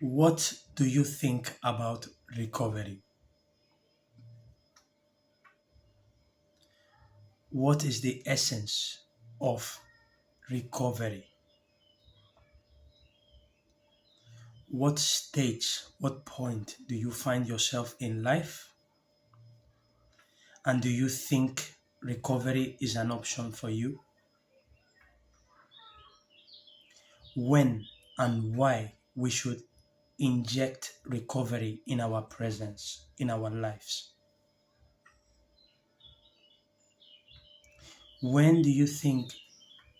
What do you think about recovery? What is the essence of recovery? What stage, what point do you find yourself in life? And do you think recovery is an option for you? When and why we should inject recovery in our presence, in our lives? When do you think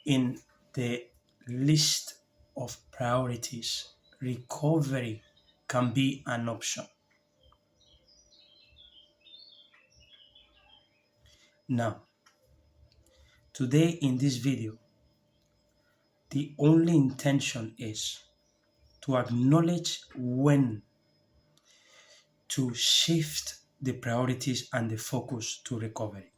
in the list of priorities, recovery can be an option? Now, today in this video, the only intention is to acknowledge when to shift the priorities and the focus to recovery.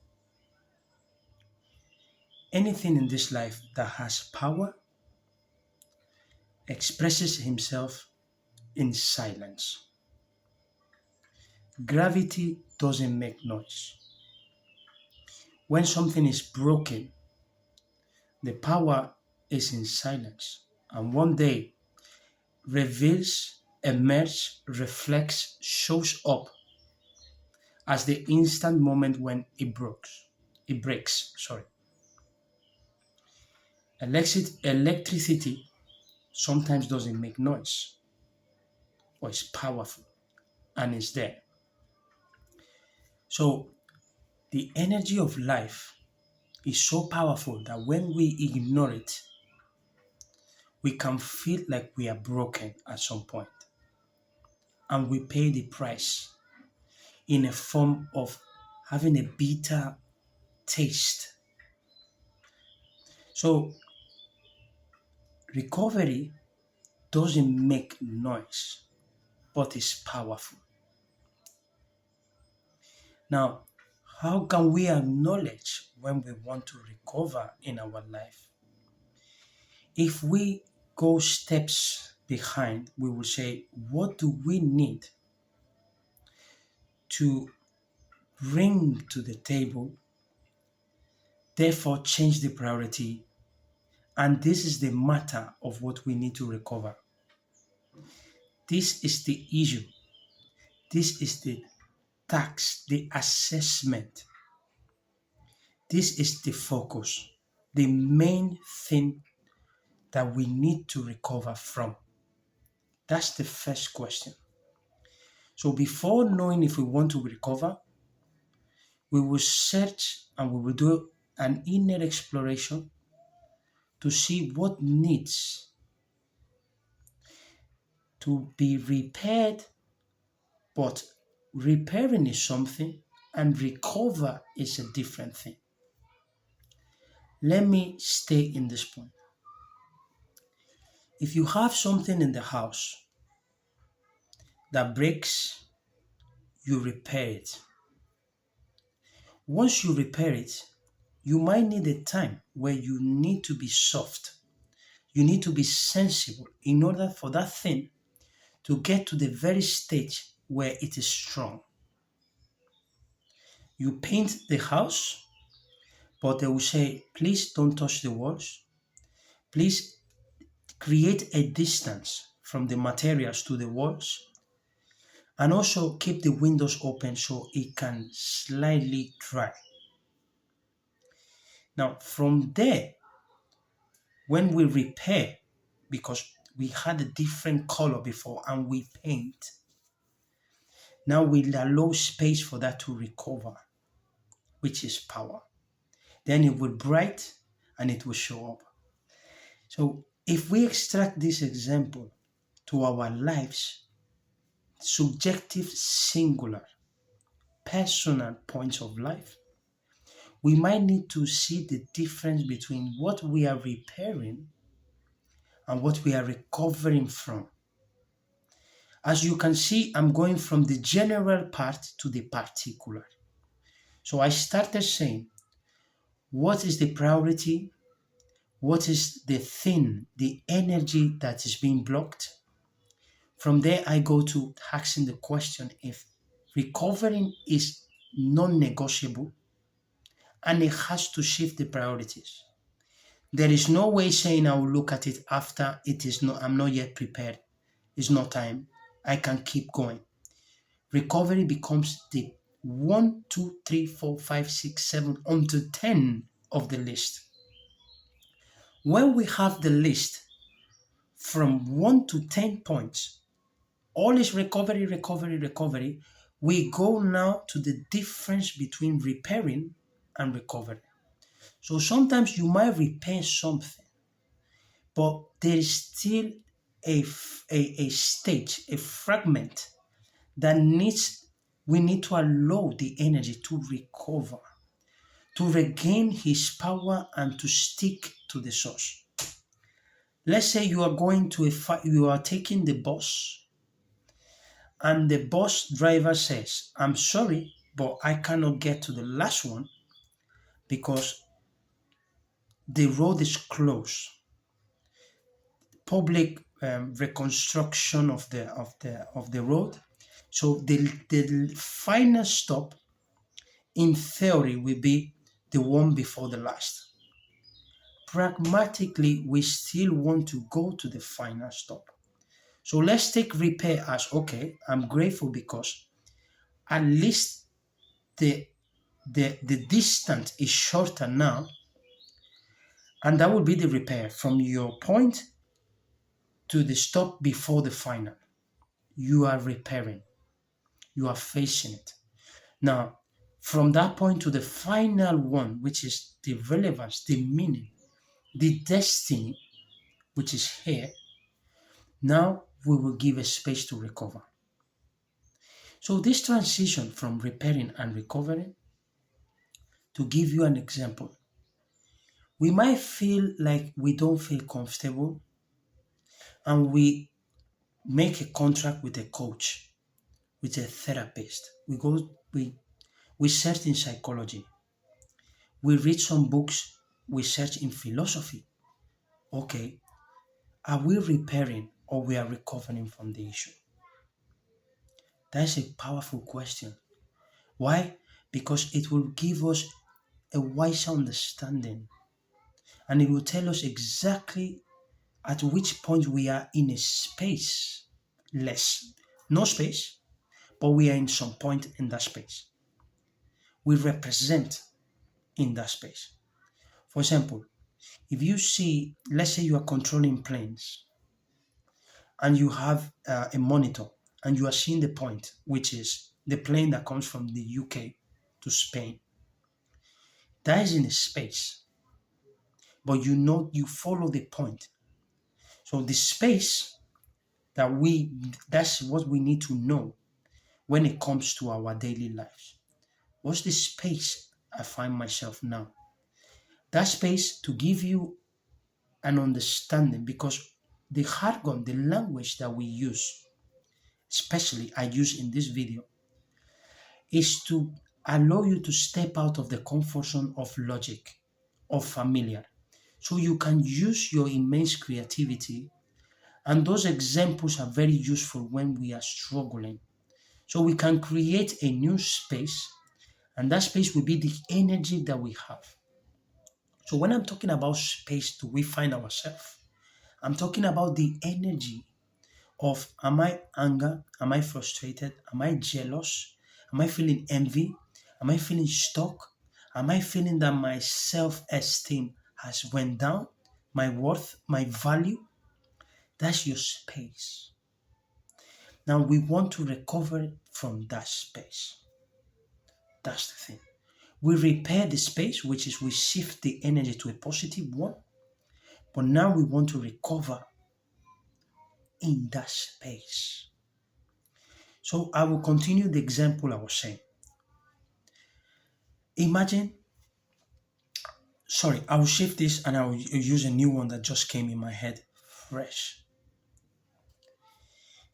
Anything in this life that has power expresses himself in silence. Gravity doesn't make noise. When something is broken, the power is in silence, and one day reveals, emerges, reflects, shows up as the instant moment when it breaks. It breaks. Sorry. Electricity sometimes doesn't make noise, but it's powerful and it's there. So the energy of life is so powerful that when we ignore it, we can feel like we are broken at some point, and we pay the price in a form of having a bitter taste. So recovery doesn't make noise, but is powerful. Now, how can we acknowledge when we want to recover in our life? If we go steps behind, we will say, what do we need to bring to the table? Therefore, change the priority. And this is the matter of what we need to recover. This is the issue. This is the tax, the assessment. This is the focus, the main thing that we need to recover from. That's the first question. So before knowing if we want to recover, we will search and we will do an inner exploration to see what needs to be repaired. But repairing is something and recover is a different thing. Let me stay in this point. If you have something in the house that breaks, you repair it. Once you repair it, you might need a time where you need to be soft. You need to be sensible in order for that thing to get to the very stage where it is strong. You paint the house, but they will say, please don't touch the walls. Please create a distance from the materials to the walls, and also keep the windows open so it can slightly dry. Now, from there, when we repair, because we had a different color before and we paint, now we allow space for that to recover, which is power. Then it will bright and it will show up. So if we extract this example to our lives, subjective, singular, personal points of life, we might need to see the difference between what we are repairing and what we are recovering from. As you can see, I'm going from the general part to the particular. So I started saying, what is the priority? What is the thing, the energy that is being blocked? From there, I go to asking the question if recovering is non-negotiable and it has to shift the priorities. There is no way saying I will look at it after it is not, I'm not yet prepared. It's not time. I can keep going. Recovery becomes the 1, 2, 3, 4, 5, 6, 7 until 10 of the list. When we have the list from 1 to 10 points, all is recovery, recovery, recovery, we go now to the difference between repairing and recovery. So sometimes you might repair something, but there is still a stage, a fragment that we need to allow the energy to recover, to regain his power and to stick to the source. Let's say you are going to you are taking the bus and the bus driver says, I'm sorry, but I cannot get to the last one because the road is closed. Public reconstruction of the road. So the final stop, in theory, will be the one before the last. Pragmatically, we still want to go to the final stop. So let's take repair as okay. I'm grateful because at least the distance is shorter now, and that will be the repair from your point to the stop before the final. You are repairing. You are facing it. Now, from that point to the final one, which is the relevance, the meaning, the destiny, which is here, now we will give a space to recover. So this transition from repairing and recovering, to give you an example, we might feel like we don't feel comfortable and we make a contract with a coach, with a therapist. We search in psychology. We read some books, we search in philosophy. Okay, are we repairing or we are recovering from the issue? That's a powerful question. Why? Because it will give us a wiser understanding and it will tell us exactly at which point we are in a space less. No space, but we are in some point in that space. We represent in that space. For example, if you see, let's say you are controlling planes and you have a monitor and you are seeing the point, which is the plane that comes from the UK to Spain. That is in a space, but you follow the point. So the space that's what we need to know when it comes to our daily lives. What's the space I find myself now? That space to give you an understanding, because the jargon, the language that we use, especially I use in this video, is to allow you to step out of the comfort zone of logic, of familiar. So you can use your immense creativity, and those examples are very useful when we are struggling. So we can create a new space, and that space will be the energy that we have. So when I'm talking about space do we find ourselves, I'm talking about the energy of am I anger? Am I frustrated? Am I jealous? Am I feeling envy? Am I feeling stuck? Am I feeling that my self-esteem has went down? My worth, my value? That's your space. Now we want to recover from that space. That's the thing. We repair the space, which is we shift the energy to a positive one. But now we want to recover in that space. So I will continue the example I was saying. Imagine, sorry, I will shift this and I will use a new one that just came in my head, fresh.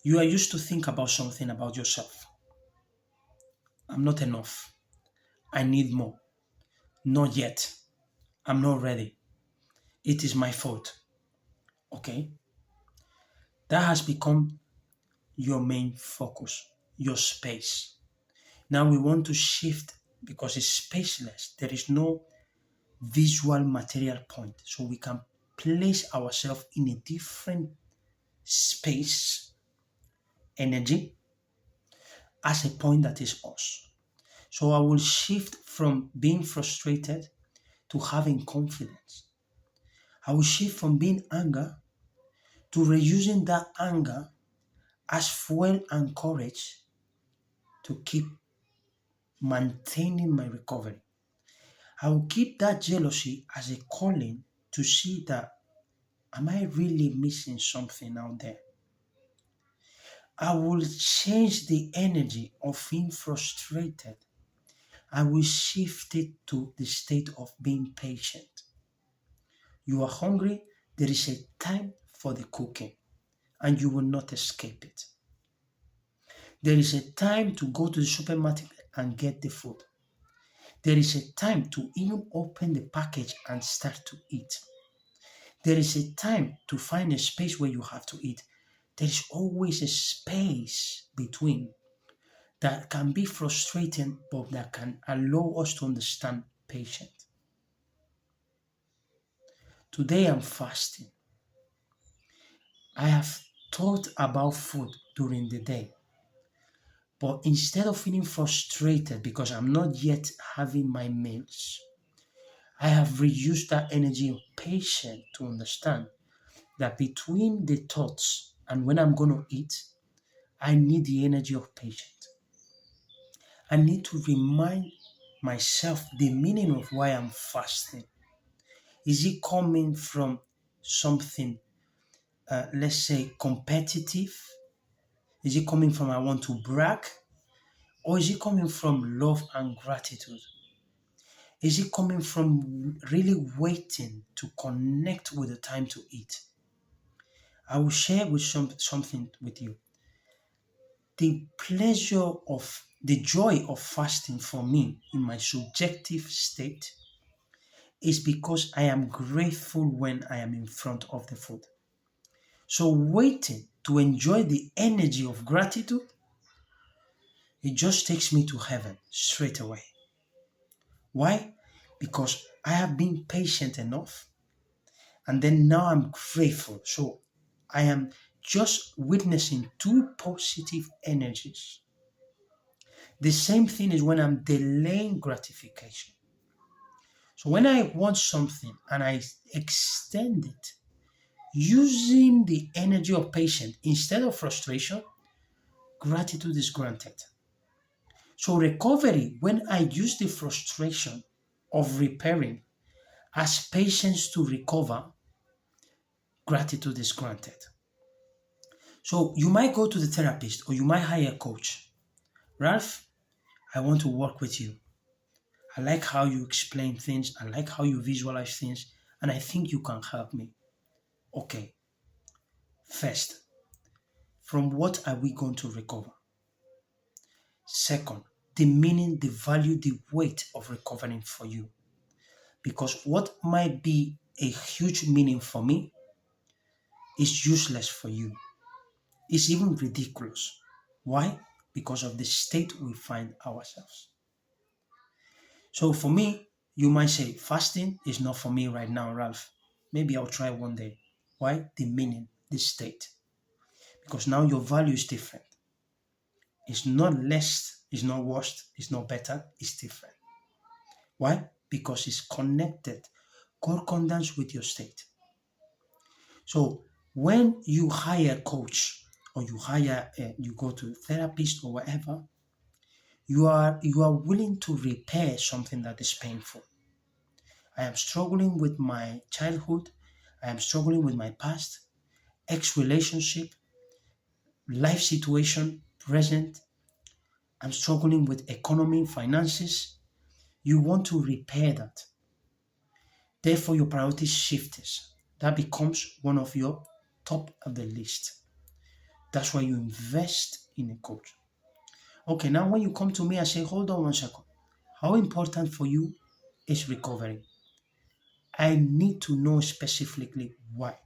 You are used to think about something about yourself. I'm not enough. I need more. Not yet. I'm not ready. It is my fault. Okay? That has become your main focus, your space. Now we want to shift because it's spaceless. There is no visual material point. So we can place ourselves in a different space, energy, as a point that is us. So I will shift from being frustrated to having confidence. I will shift from being anger to reusing that anger as fuel and courage to keep maintaining my recovery. I will keep that jealousy as a calling to see that am I really missing something out there? I will change the energy of being frustrated. I will shift it to the state of being patient. You are hungry, there is a time for the cooking and you will not escape it. There is a time to go to the supermarket and get the food. There is a time to even open the package and start to eat. There is a time to find a space where you have to eat. There is always a space between that can be frustrating, but that can allow us to understand patience. Today I'm fasting. I have thought about food during the day, but instead of feeling frustrated because I'm not yet having my meals, I have reused that energy of patience to understand that between the thoughts and when I'm going to eat, I need the energy of patience. I need to remind myself the meaning of why I'm fasting. Is it coming from something, let's say, competitive? Is it coming from I want to brag? Or is it coming from love and gratitude? Is it coming from really waiting to connect with the time to eat? I will share with something with you. The pleasure of the joy of fasting for me in my subjective state is because I am grateful when I am in front of the food. So waiting to enjoy the energy of gratitude, it just takes me to heaven straight away. Why? Because I have been patient enough and then now I'm grateful. So I am just witnessing two positive energies. The same thing is when I'm delaying gratification. So when I want something and I extend it, using the energy of patience instead of frustration, gratitude is granted. So recovery, when I use the frustration of repairing as patience to recover, gratitude is granted. So you might go to the therapist or you might hire a coach. Ralph, I want to work with you. I like how you explain things. I like how you visualize things. And I think you can help me. Okay. First, from what are we going to recover? Second, the meaning, the value, the weight of recovering for you. Because what might be a huge meaning for me is useless for you. It's even ridiculous. Why? Because of the state we find ourselves. So for me, you might say fasting is not for me right now, Ralph. Maybe I'll try one day. Why? The meaning, the state. Because now your value is different. It's not less, it's not worse, it's not better, it's different. Why? Because it's connected, concordance with your state. So when you hire a coach or you go to a therapist or whatever, you are willing to repair something that is painful. I am struggling with my childhood. I am struggling with my past, ex relationship, life situation, present. I'm struggling with economy, finances. You want to repair that. Therefore, your priority shifts. That becomes one of your top of the list. That's why you invest in a coach. Okay, now when you come to me and say, hold on 1 second, how important for you is recovery? I need to know specifically why.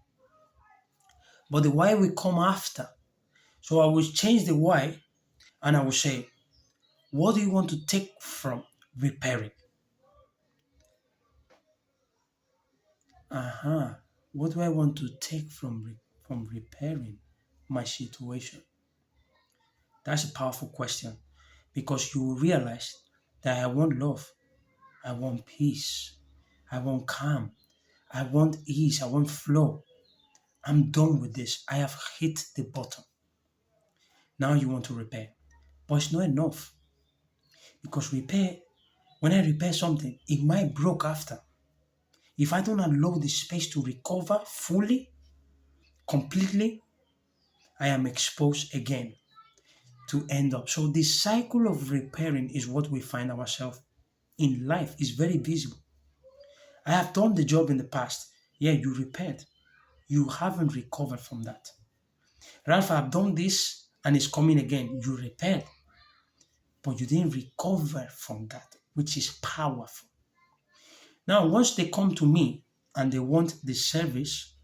But the why will come after. So I will change the why and I will say, what do you want to take from repairing? What do I want to take from from repairing my situation? That's a powerful question because you will realize that I want love, I want peace, I want calm, I want ease, I want flow. I'm done with this. I have hit the bottom. Now you want to repair. But it's not enough because when I repair something, it might broke after. If I don't allow the space to recover fully, completely, I am exposed again to end up. So the cycle of repairing is what we find ourselves in life. Is very visible. I have done the job in the past. Yeah, you repaired. You haven't recovered from that. Ralph, I've done this and it's coming again. You repaired, but you didn't recover from that, which is powerful. Now, once they come to me and they want the service,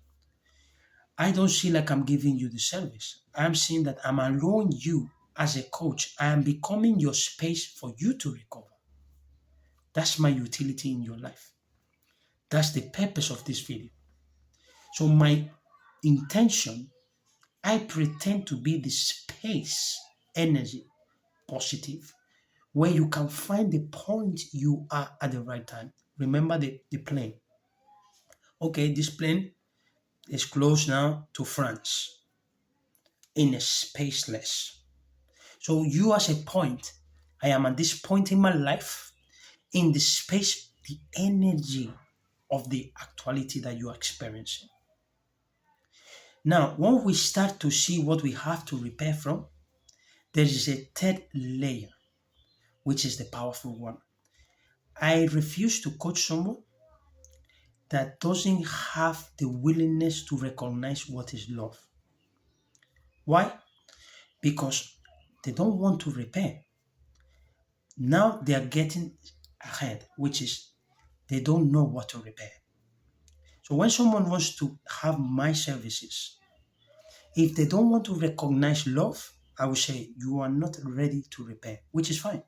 I don't see like I'm giving you the service. I'm seeing that I'm allowing you as a coach. I am becoming your space for you to recover. That's my utility in your life. That's the purpose of this video. So my intention, I pretend to be the space, energy, positive, where you can find the point you are at the right time. Remember the plane. Okay, this plane is close now to France in a spaceless. So you as a point, I am at this point in my life in the space, the energy of the actuality that you are experiencing. Now, when we start to see what we have to repair from, there is a third layer, which is the powerful one. I refuse to coach someone that doesn't have the willingness to recognize what is love. Why? Because they don't want to repair. Now they are getting ahead, which is they don't know what to repair. So when someone wants to have my services, if they don't want to recognize love, I will say you are not ready to repair, which is fine.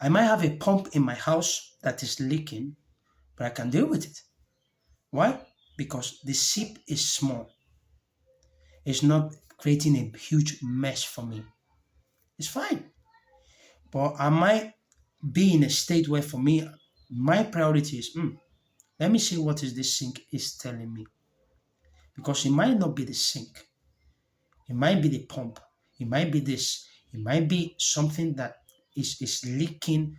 I might have a pump in my house that is leaking, but I can deal with it. Why? Because the sip is small. It's not creating a huge mess for me. It's fine. But I might be in a state where for me, my priority is, let me see what is this sink is telling me. Because it might not be the sink. It might be the pump. It might be this. It might be something that is leaking.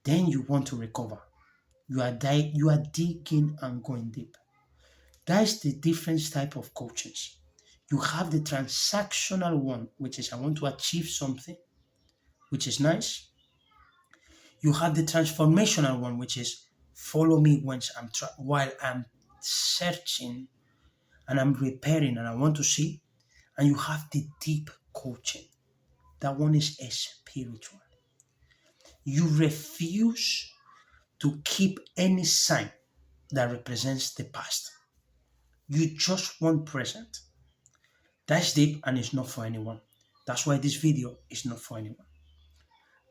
Then you want to recover. You are digging and going deep. That's the different type of coaches. You have the transactional one, which is I want to achieve something, which is nice. You have the transformational one, which is follow me while I'm searching and I'm repairing and I want to see. And you have the deep coaching. That one is a spiritual. You refuse to keep any sign that represents the past. You just want present. That's deep and it's not for anyone. That's why this video is not for anyone.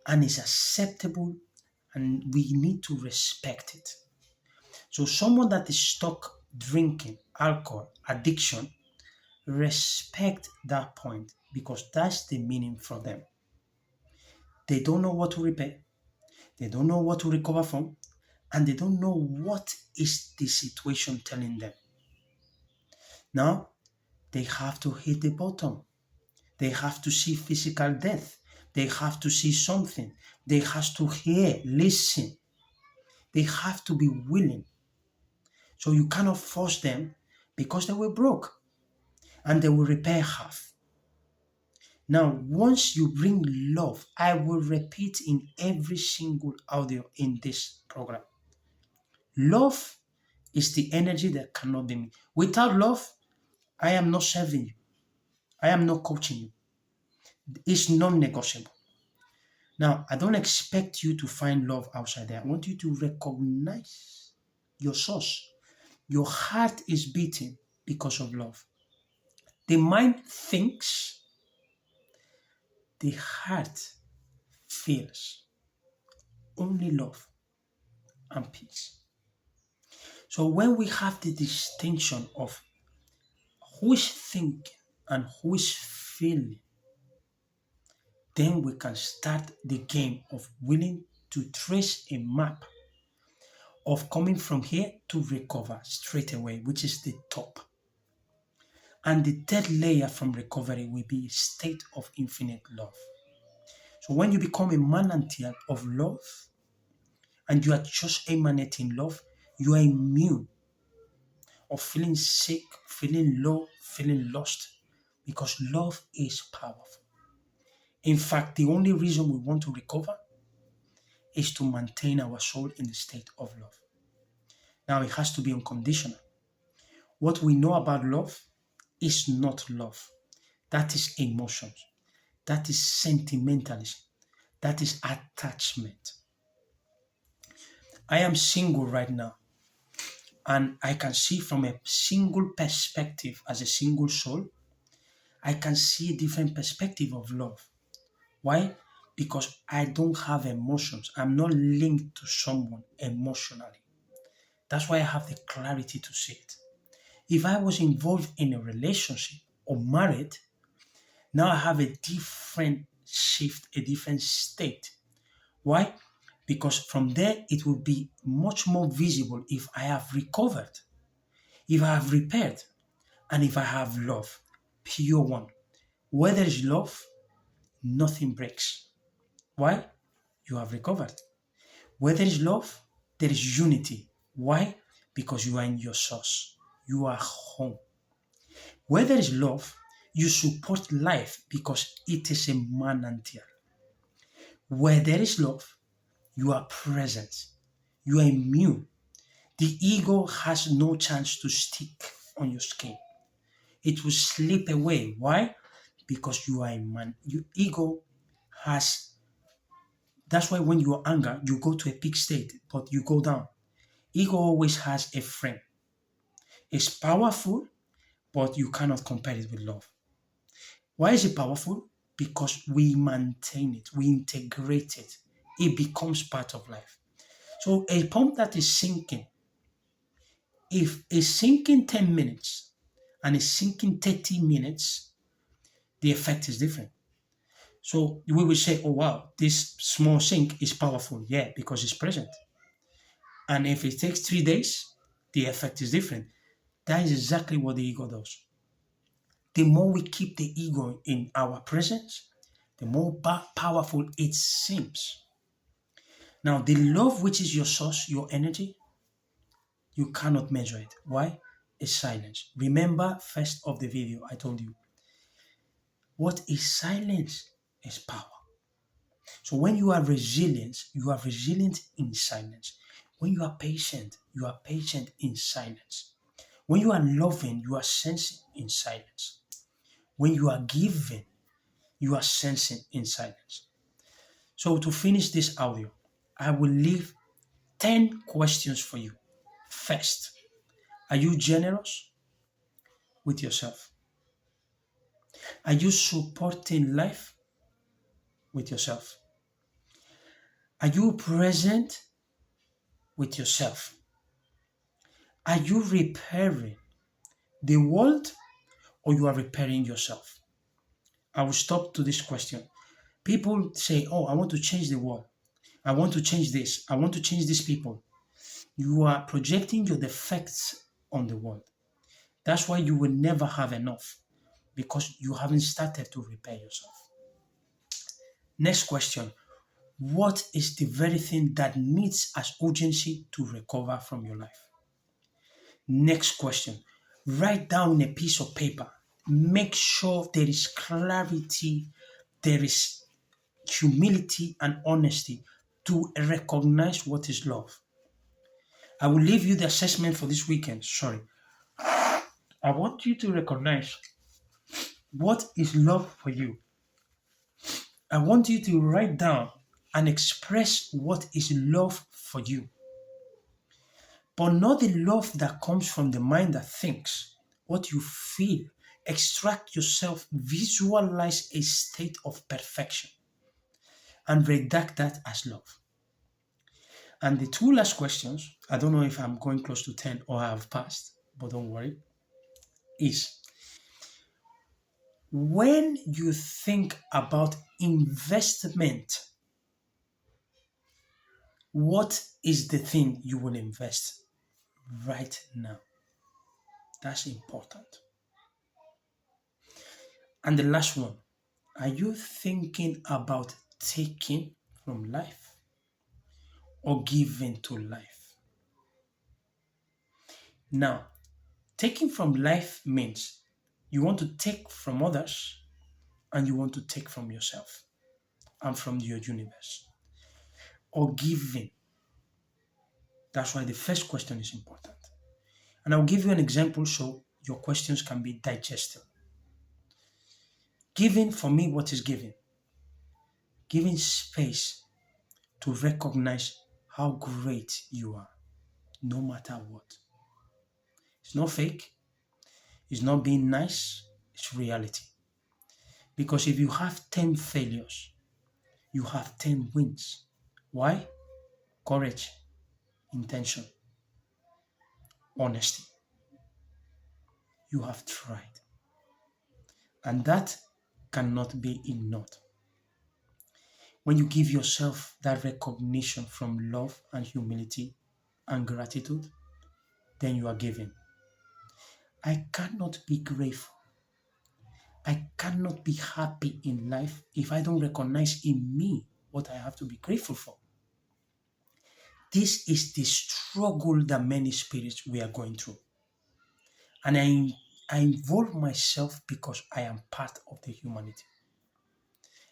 And it's acceptable and we need to respect it. So someone that is stuck drinking, alcohol, addiction, respect that point because that's the meaning for them. They don't know what to repair. They don't know what to recover from. And they don't know what is the situation telling them. Now, they have to hit the bottom. They have to see physical death. They have to see something. They have to hear, listen. They have to be willing. So you cannot force them because they were broke and they will repair half. Now, once you bring love, I will repeat in every single audio in this program. Love is the energy that cannot be me. Without love, I am not serving you. I am not coaching you. It's non-negotiable. Now, I don't expect you to find love outside there. I want you to recognize your source. Your heart is beating because of love. The mind thinks, the heart feels only love and peace. So when we have the distinction of who is thinking and who is feeling, then we can start the game of willing to trace a map of coming from here to recover straight away, which is the top. And the third layer from recovery will be a state of infinite love. So when you become a manantial of love and you are just emanating love, you are immune of feeling sick, feeling low, feeling lost, because love is powerful. In fact, the only reason we want to recover is to maintain our soul in the state of love. Now, it has to be unconditional. What we know about love is not love. That is emotions. That is sentimentalism. That is attachment. I am single right now, and I can see from a single perspective as a single soul, I can see a different perspective of love. Why? Because I don't have emotions. I'm not linked to someone emotionally. That's why I have the clarity to see it. If I was involved in a relationship or married, now I have a different shift, a different state. Why? Because from there it will be much more visible if I have recovered, if I have repaired, and if I have love, pure one. Where there is love, nothing breaks. Why? You have recovered. Where there is love, there is unity. Why? Because you are in your source. You are home. Where there is love, you support life because it is a manantial. Where there is love, you are present. You are immune. The ego has no chance to stick on your skin. It will slip away. Why? Because you are a man. Your ego has. That's why when you are angry, you go to a peak state, but you go down. Ego always has a friend. It's powerful, but you cannot compare it with love. Why is it powerful? Because we maintain it, we integrate it. It becomes part of life. So a pump that is sinking, if it's sinking 10 minutes and it's sinking 30 minutes, the effect is different. So we will say, oh wow, this small sink is powerful. Yeah, because it's present. And if it takes 3 days, the effect is different. That is exactly what the ego does. The more we keep the ego in our presence, the more powerful it seems. Now, the love which is your source, your energy, you cannot measure it. Why? It's silence. Remember, first of the video, I told you, what is silence is power. So when you are resilient in silence. When you are patient in silence. When you are loving, you are sensing in silence. When you are giving, you are sensing in silence. So to finish this audio, I will leave 10 questions for you. First, are you generous with yourself? Are you supporting life with yourself? Are you present with yourself? Are you repairing the world or you are repairing yourself? I will stop to this question. People say, oh, I want to change the world. I want to change this. I want to change these people. You are projecting your defects on the world. That's why you will never have enough because you haven't started to repair yourself. Next question. What is the very thing that needs as urgency to recover from your life? Next question. Write down a piece of paper. Make sure there is clarity, there is humility and honesty to recognize what is love. I will leave you the assessment for this weekend. Sorry. I want you to recognize what is love for you. I want you to write down and express what is love for you. But not the love that comes from the mind that thinks, what you feel. Extract yourself, visualize a state of perfection, and redact that as love. And the two last questions, I don't know if I'm going close to 10 or I have passed, but don't worry, is when you think about investment, what is the thing you will invest right now? That's important. And the last one, are you thinking about taking from life or giving to life? Now, taking from life means you want to take from others and you want to take from yourself and from your universe. Or giving. That's why the first question is important. And I'll give you an example so your questions can be digested. Giving, for me, what is giving? Giving space to recognize how great you are, no matter what. It's not fake. It's not being nice. It's reality. Because if you have 10 failures, you have 10 wins. Why? Courage, intention, honesty. You have tried. And that cannot be ignored. When you give yourself that recognition from love and humility and gratitude, then you are giving. I cannot be grateful. I cannot be happy in life if I don't recognize in me what I have to be grateful for. This is the struggle that many spirits we are going through. And I involve myself because I am part of the humanity.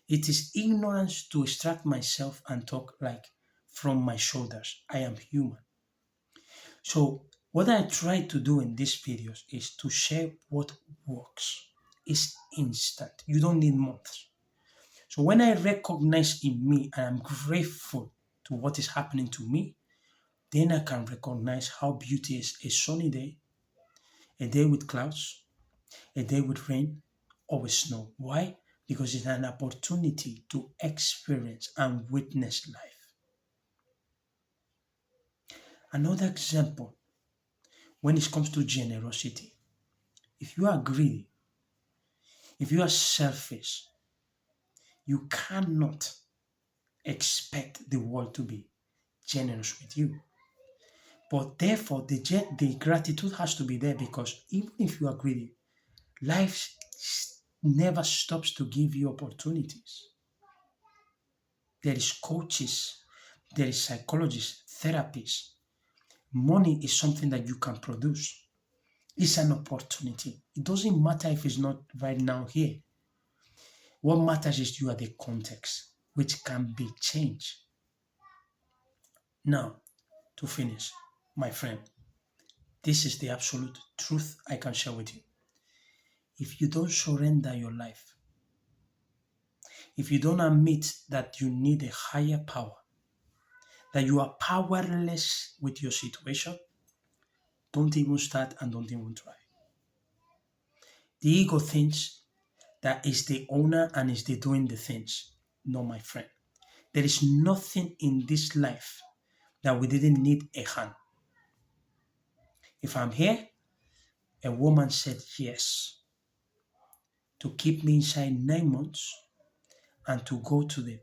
It is ignorance to extract myself and talk like from my shoulders. I am human. So what I try to do in these videos is to share what works. It's instant. You don't need months. So when I recognize in me and I'm grateful to what is happening to me, then I can recognize how beauty is a sunny day, a day with clouds, a day with rain, or with snow. Why? Because it's an opportunity to experience and witness life. Another example, when it comes to generosity, if you are greedy, if you are selfish, you cannot expect the world to be generous with you. But therefore, the gratitude has to be there because even if you are greedy, life never stops to give you opportunities. There is coaches, there is psychologists, therapists. Money is something that you can produce. It's an opportunity. It doesn't matter if it's not right now here. What matters is you are the context, which can be changed. Now, to finish, my friend, this is the absolute truth I can share with you. If you don't surrender your life, if you don't admit that you need a higher power, that you are powerless with your situation, don't even start and don't even try. The ego thinks that is the owner and is the doing the things. No, my friend. There is nothing in this life that we didn't need a hand. If I'm here, a woman said yes to keep me inside 9 months and to go to the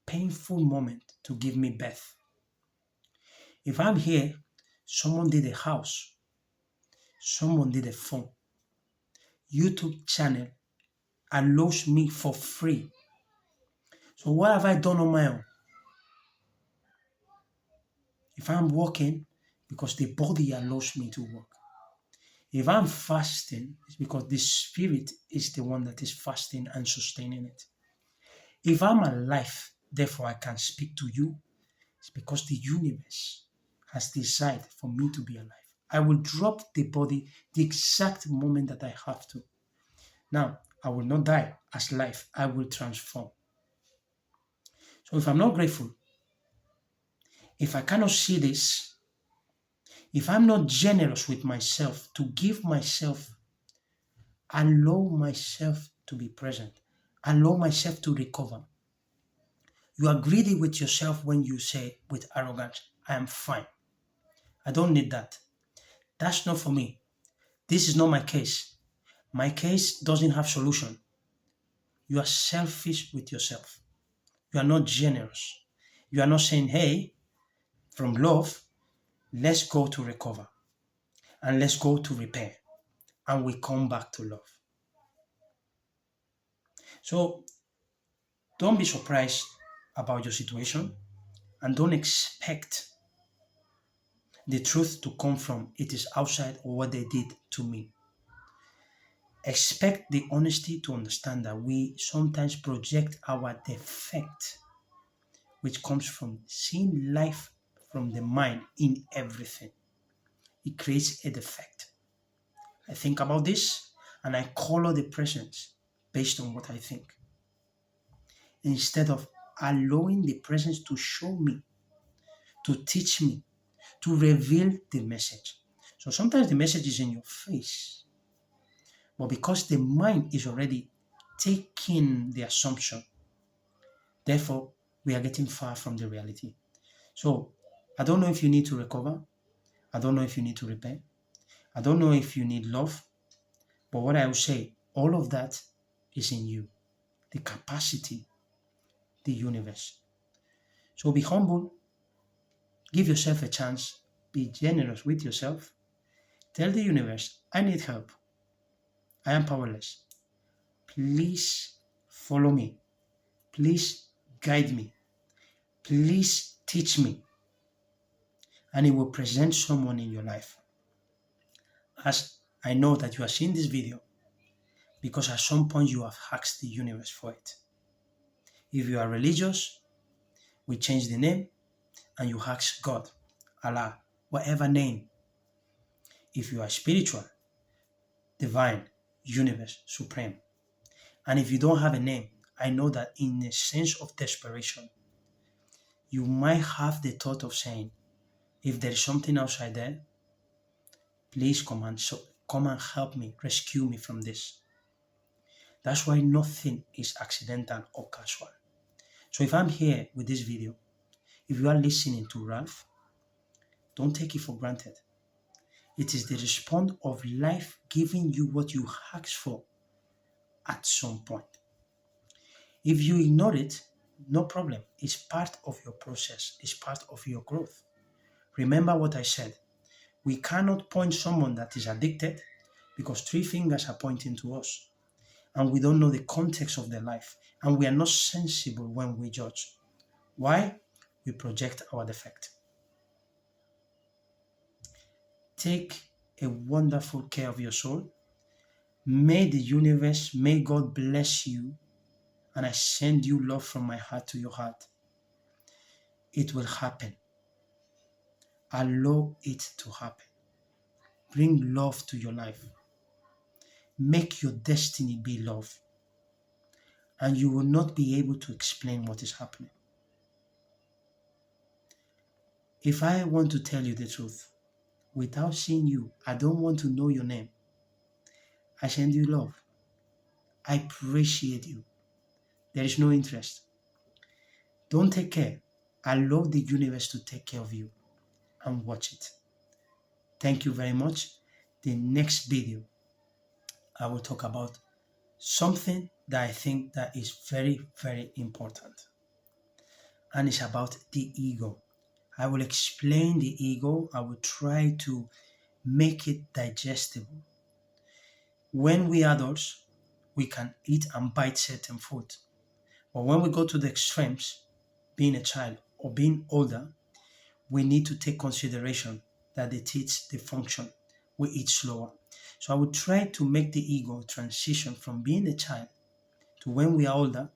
painful moment to give me birth. If I'm here, someone did a house, someone did a phone, YouTube channel allows me for free. So what have I done on my own? If I'm working, because the body allows me to work. If I'm fasting, it's because the spirit is the one that is fasting and sustaining it. If I'm alive, therefore I can speak to you, it's because the universe has decided for me to be alive. I will drop the body the exact moment that I have to. Now, I will not die as life. I will transform. So if I'm not grateful, if I cannot see this, if I'm not generous with myself to give myself Allow myself to be present. Allow myself to recover. You are greedy with yourself when you say with arrogance, I am fine. I don't need that. That's not for me. This is not my case. My case doesn't have solution. You are selfish with yourself. You are not generous. You are not saying, hey, from love, let's go to recover and let's go to repair and we come back to love. So don't be surprised about your situation and don't expect the truth to come from it is outside or what they did to me. Expect the honesty to understand that we sometimes project our defect, which comes from seeing life from the mind in everything. It creates a defect. I think about this and I color the presence based on what I think. Instead of allowing the presence to show me, to teach me, to reveal the message. So sometimes the message is in your face, but because the mind is already taking the assumption, therefore we are getting far from the reality. So I don't know if you need to recover. I don't know if you need to repair. I don't know if you need love. But what I will say, all of that is in you. The capacity, the universe. So be humble. Give yourself a chance. Be generous with yourself. Tell the universe, I need help. I am powerless. Please follow me. Please guide me. Please teach me. And it will present someone in your life. As I know that you are seeing this video, because at some point you have asked the universe for it. If you are religious, we change the name and you ask God, Allah, whatever name. If you are spiritual, divine, universe, supreme. And if you don't have a name, I know that in a sense of desperation, you might have the thought of saying, if there is something outside there, please come and help me, rescue me from this. That's why nothing is accidental or casual. So if I'm here with this video, if you are listening to Ralph, don't take it for granted. It is the response of life giving you what you asked for at some point. If you ignore it, no problem. It's part of your process. It's part of your growth. Remember what I said. We cannot point someone that is addicted because 3 fingers are pointing to us. And we don't know the context of their life. And we are not sensible when we judge. Why? We project our defect. Take a wonderful care of your soul. May the universe, may God bless you. And I send you love from my heart to your heart. It will happen. Allow it to happen. Bring love to your life. Make your destiny be love. And you will not be able to explain what is happening. If I want to tell you the truth, without seeing you, I don't want to know your name. I send you love. I appreciate you. There is no interest. Don't take care. Allow the universe to take care of you and watch it. Thank you very much. The next video, I will talk about something that I think that is very, very important. And it's about the ego. I will explain the ego. I will try to make it digestible. When we adults, we can eat and bite certain food. But when we go to the extremes, being a child or being older, we need to take consideration that the teeth, the function, we eat slower. So I will try to make the ego transition from being a child to when we are older,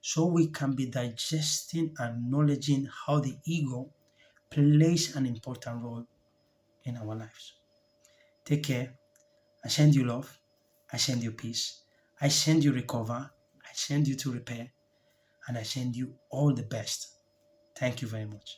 so we can be digesting and acknowledging how the ego plays an important role in our lives. Take care. I send you love. I send you peace. I send you recover. I send you to repair. And I send you all the best. Thank you very much.